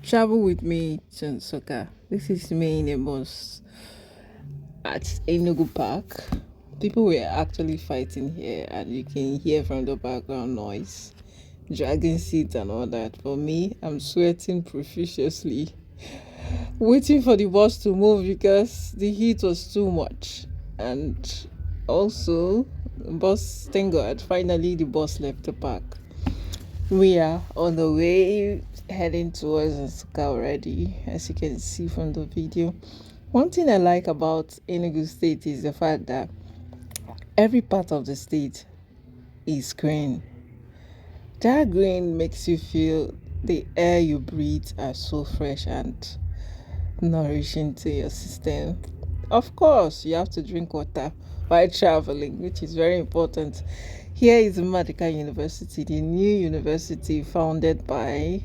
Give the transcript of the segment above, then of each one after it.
Travel with me to Nsukka. This is me in a bus at Enugu Park. People were actually fighting here, and you can hear from the background noise, dragging seats and all that. For me, I'm sweating profusely, waiting for the bus to move because the heat was too much. And also, thank God, finally the bus left the park. We are on the way heading towards Nsukka already, as you can see from the video. One thing I like about Enugu State is the fact that every part of the state is green. That green makes you feel the air you breathe are so fresh and nourishing to your system. Of course, you have to drink water while traveling, which is very important. Here is Medical University, the new university founded by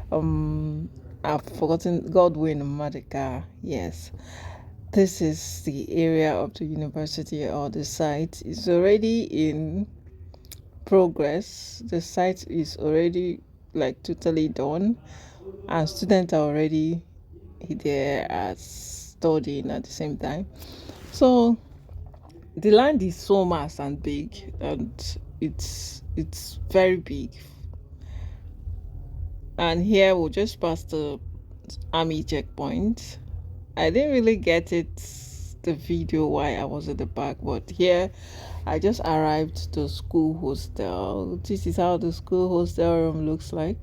I've forgotten Godwin Madika. Yes, this is the area of the university or the site is already in progress. The site is already like totally done, and students are already there as studying at the same time. So the land is so mass and big, and it's very big. And here we'll just pass the army checkpoint. I didn't really get it the video why I was at the back, but here I just arrived to school hostel. This is how the school hostel room looks like.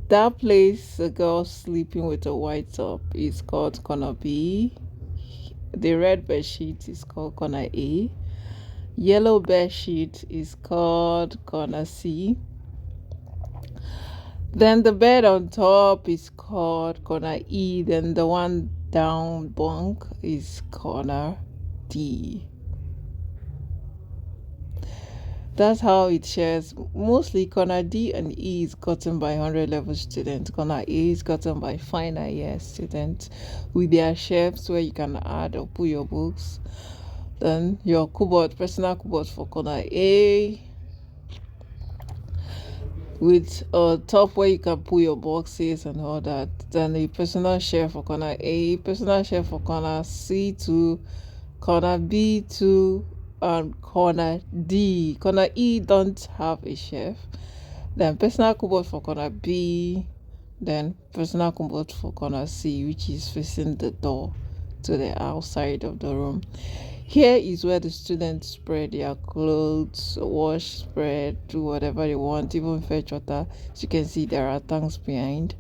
That place, the girl sleeping with a white top, is called corner B. The red bed sheet is called corner A. Yellow bed sheet is called corner C. Then the bed on top is called corner E. Then the one down bunk is corner D. That's how it shares. Mostly corner D and E is gotten by 100 level students. Corner A is gotten by final year students with their shelves where you can add or put your books. Then your cupboard, personal cupboard for corner A, with a top where you can put your boxes and all that. Then a personal shelf for corner A, personal shelf for corner C2, corner B2, and corner D. Corner E don't have a shelf. Then personal cupboard for corner B, then personal cupboard for corner C, which is facing the door to the outside of the room. Here is where the students spread their clothes, wash, spread, do whatever they want, even fetch water. As you can see, there are tanks behind.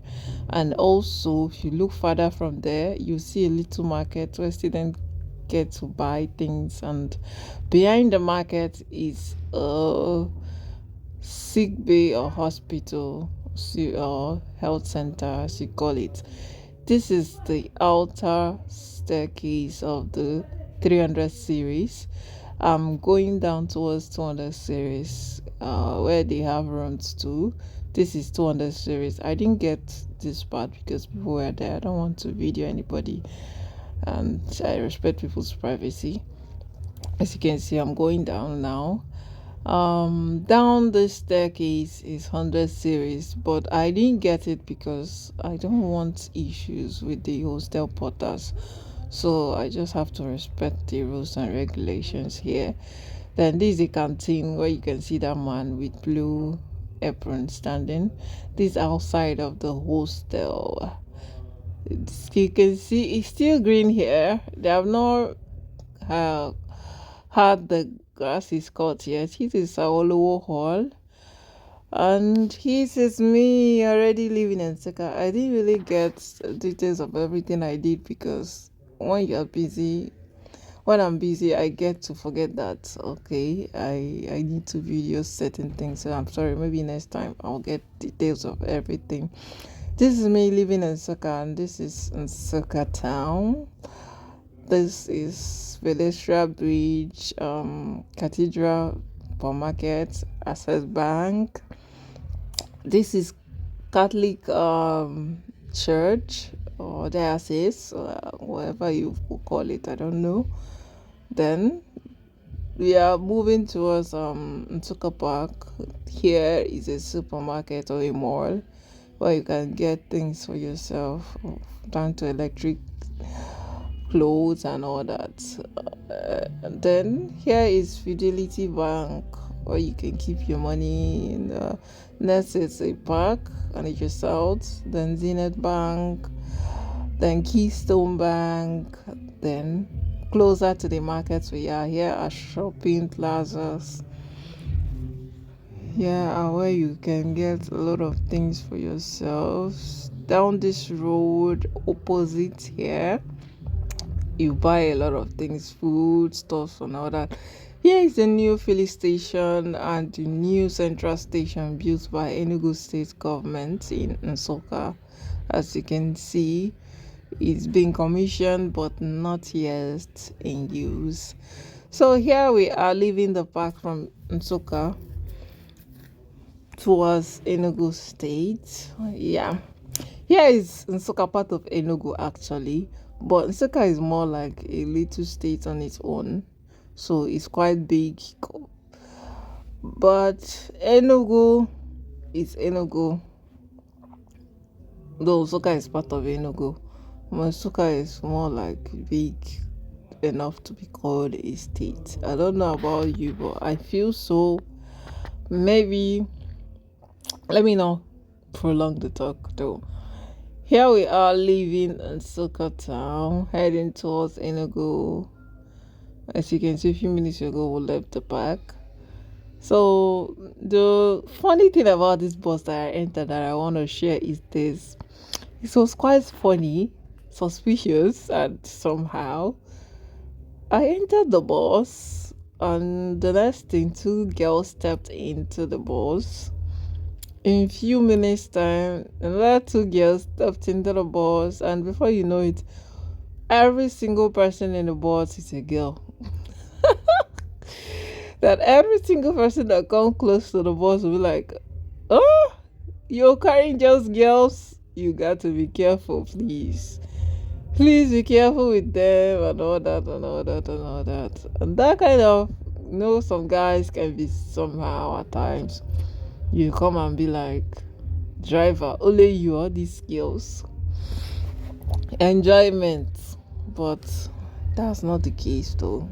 And also, if you look further from there, you see a little market where students get to buy things. And behind the market is a sick bay or hospital or health center, as you call it. This is the outer staircase of the 300 series. I'm going down towards 200 series, where they have rooms too. This is 200 series. I didn't get this part because people were there. I don't want to video anybody, and I respect people's privacy. As you can see, I'm going down now. Down the staircase is 100 series, but I didn't get it because I don't want issues with the hostel porters, so I just have to respect the rules and regulations here. Then this is the canteen where you can see that man with blue apron standing. This outside of the hostel. You can see it's still green here. They have not uh, had the grass is cut yet. This is Awolowo Hall. And this is me already living in Nsukka. I didn't really get details of everything I did because when I'm busy, I get to forget that, okay, I need to video certain things. So I'm sorry, maybe next time I'll get details of everything. This is me living in Nsukka, and this is Nsukka town. This is Velestra Bridge, Cathedral for Market, Access Bank. This is Catholic church or diocese, whatever you call it, I don't know. Then we are moving towards Nsukka Park. Here is a supermarket or a mall. where you can get things for yourself, down to electric clothes and all that. Then here is Fidelity Bank, where you can keep your money in the next it's a park and it just out. Then Zenith Bank, then Keystone Bank, then closer to the markets we are here are shopping plazas. Yeah, where you can get a lot of things for yourselves. Down this road, opposite here, you buy a lot of things, food, stuff, and all that. Here is the new filling station and the new central station built by Enugu State Government in Nsukka. As you can see, it's been commissioned but not yet in use. So here we are leaving the park from Nsukka towards Enugu State. Yeah. Here is Nsukka, part of Enugu actually, but Nsukka is more like a little state on its own, so it's quite big. But Enugu is Enugu, though Nsukka is part of Enugu. But Nsukka is more like big enough to be called a state. I don't know about you, but I feel so. Maybe let me not prolong the talk though. Here we are leaving Nsukka town, heading towards Enugu. As you can see, a few minutes ago, we left the park. So the funny thing about this bus that I entered that I want to share is this. It was quite funny, suspicious, and somehow I entered the bus, and the next thing, two girls stepped into the bus. In a few minutes time, another two girls stepped into the bus, and before you know it, every single person in the bus is a girl. That every single person that come close to the bus will be like, oh, you're carrying just girls. You got to be careful, please. Please be careful with them and all that and all that and all that. And that kind of, some guys can be somehow at times. You come and be like, driver, only you are these skills. Enjoyment. But that's not the case though.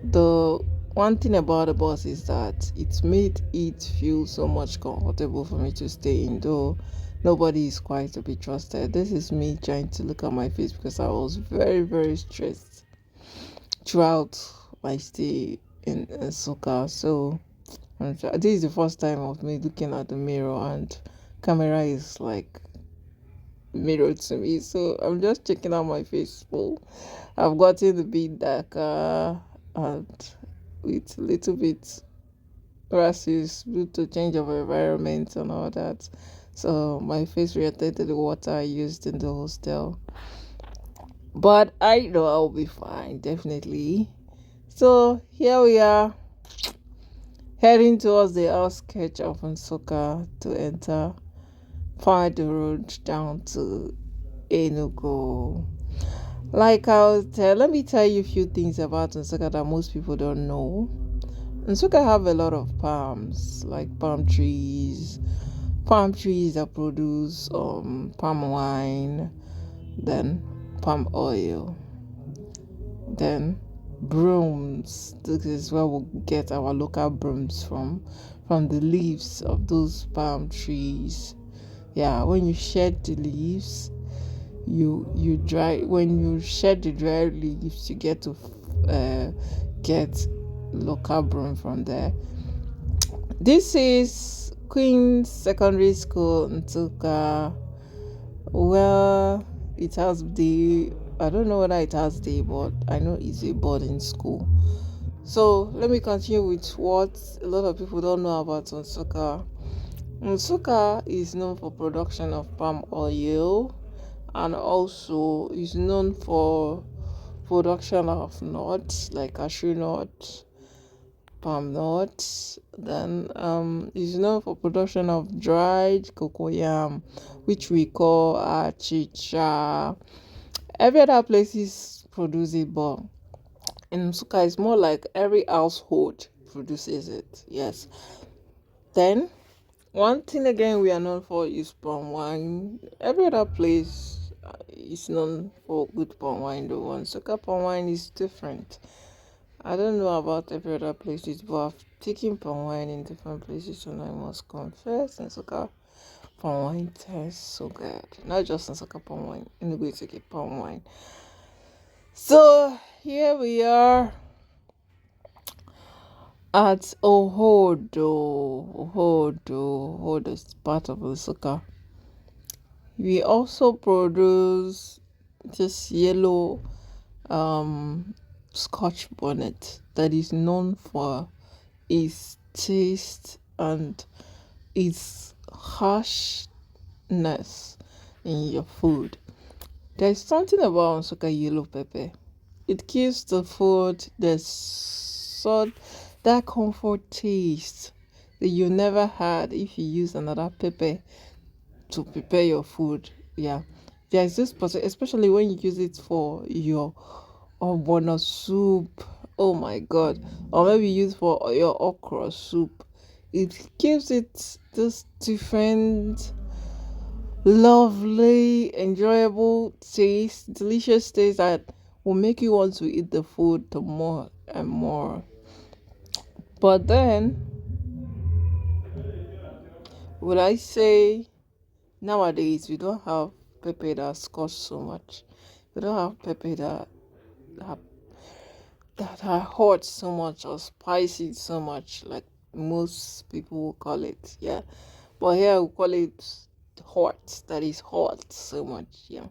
The one thing about the bus is that it's made it feel so much comfortable for me to stay in, though nobody is quite to be trusted. This is me trying to look at my face because I was very, very stressed throughout my stay in Nsukka. So this is the first time of me looking at the mirror, and camera is like mirror to me. So I'm just checking out my face. Well, I've gotten a bit darker and with a little bit rashes due to change of environment and all that. So my face reacted to the water I used in the hostel. But I know I'll be fine, definitely. So here we are, heading towards the outskirts of Nsukka to enter, find the road down to Enugu. Like let me tell you a few things about Nsukka that most people don't know. Nsukka have a lot of palms, like palm trees that produce palm wine, then palm oil, then brooms. This is where we get our local brooms from the leaves of those palm trees. Yeah, when you shed the leaves, you dry. When you shed the dry leaves, you get to get local broom from there. This is Queen's Secondary School in Nsukka. Well, it has I don't know whether it has but I know it's a boarding school. So let me continue with what a lot of people don't know about Nsukka. Nsukka is known for production of palm oil, and also is known for production of nuts like cashew nuts, palm nuts. Then is known for production of dried cocoyam, which we call achicha. Every other places produce it, but in Nsukka it's more like every household produces it. Yes. Then One thing again we are known for is palm wine. Every other place is known for good palm wine. The one Nsukka palm wine is different. I don't know about every other places, but I've taken palm wine in different places, and I must confess, Nsukka palm wine tastes so good. Not just Nsukka palm wine. Anyway, take a palm wine. So here we are at Ohodo is part of Nsukka. We also produce this yellow Scotch bonnet that is known for its taste and its harshness in your food. There's something about Nsukka yellow pepper. It gives the food the sort that comfort taste that you never had if you use another pepper to prepare your food. Yeah, there's this person, especially when you use it for your bono soup. Oh my god! Or maybe use for your okra soup. It gives it this different, lovely, enjoyable taste, delicious taste that will make you want to eat the food the more and more. But then, would I say nowadays we don't have pepper that costs so much. We don't have pepper that that are hot so much or spicy so much like most people will call it. Yeah. But here we call it hot. That is hot so much. Yeah.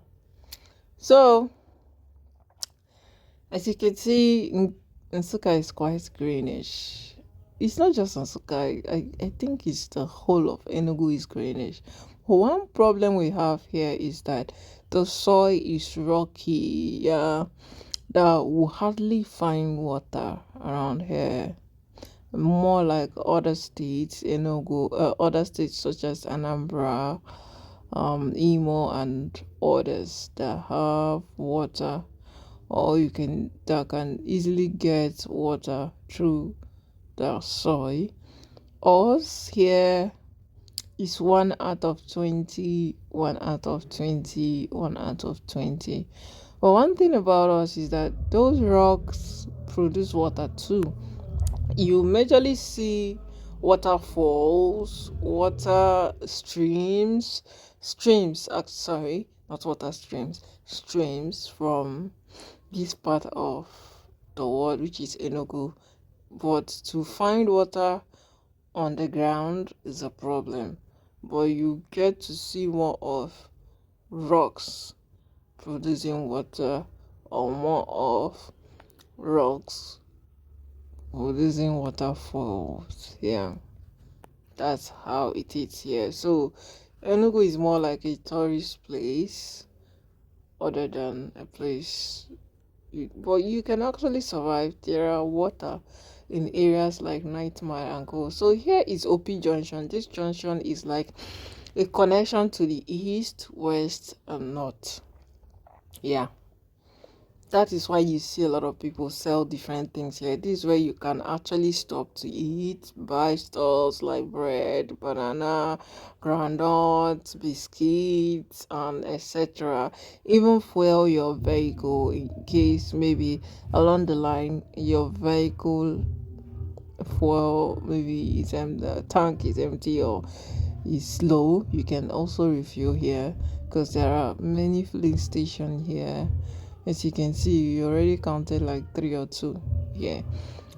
So as you can see, Nsukka is quite greenish. It's not just Nsukka. I think it's the whole of Enugu is greenish. But one problem we have here is that the soil is rocky. Yeah, that we hardly find water around here. More like other states, Enugu, other states such as Anambra, Imo, and others that have water, or that can easily get water through the soil. Us here is 1 out of 20, 1 out of 20, 1 out of 20. But one thing about us is that those rocks produce water too. You majorly see waterfalls, water streams, sorry, not water streams from this part of the world, which is Enugu. But to find water on the ground is a problem. But you get to see more of rocks producing water, or more of rocks producing waterfalls. Yeah, that's how it is here. So Enugu is more like a tourist place other than a place but you can actually survive. There are water in areas like Night Mile and Co. So here is OP Junction. This junction is like a connection to the east, west, and north. Yeah, that is why you see a lot of people sell different things here. This is where you can actually stop to eat, buy stores like bread, banana, groundnuts, biscuits, and etc. Even fuel your vehicle in case maybe along the line your vehicle fuel maybe the tank is empty or is low. You can also refuel here because there are many filling stations here. As you can see, you already counted like 3 or 2 here.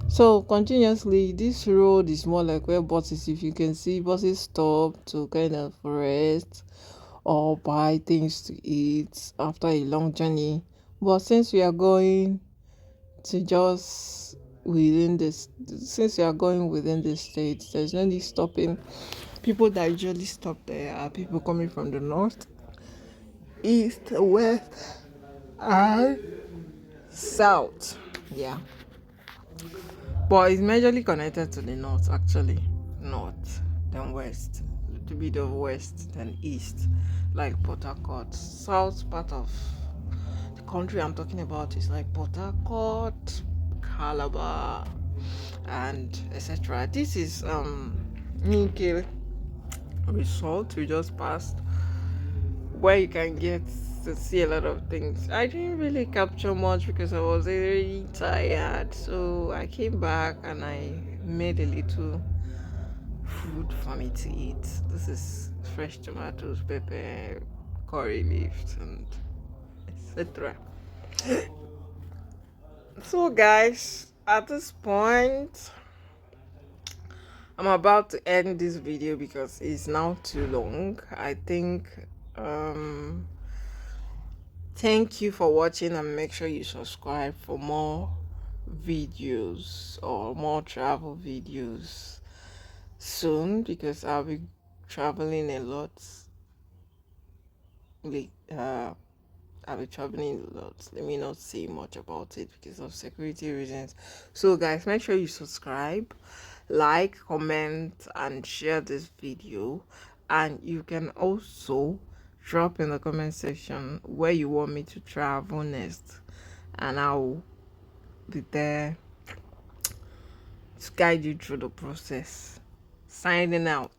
So continuously, this road is more like where buses, if you can see, buses stop to kind of rest or buy things to eat after a long journey. But since we are going to just within this, since we are going within the state, there's no need stopping. People that usually stop there are people coming from the north, east, west, and south. Yeah, but it's majorly connected to the north, actually. North then west, a little bit of west then east, like Port Harcourt. South part of the country I'm talking about is like Port Harcourt, Calabar, and etc. This is Nike result we just passed, where you can get to see a lot of things. I didn't really capture much because I was really tired. So I came back and I made a little food for me to eat. This is fresh tomatoes, pepper, curry leaves, and etc. So, guys, at this point, I'm about to end this video because it's now too long. I think thank you for watching, and make sure you subscribe for more videos or more travel videos soon, because I'll be traveling a lot. Like, I'll be traveling a lot. Let me not say much about it because of security reasons. So, guys, make sure you subscribe, like, comment, and share this video. And you can also drop in the comment section where you want me to travel next, and I'll be there to guide you through the process. Signing out.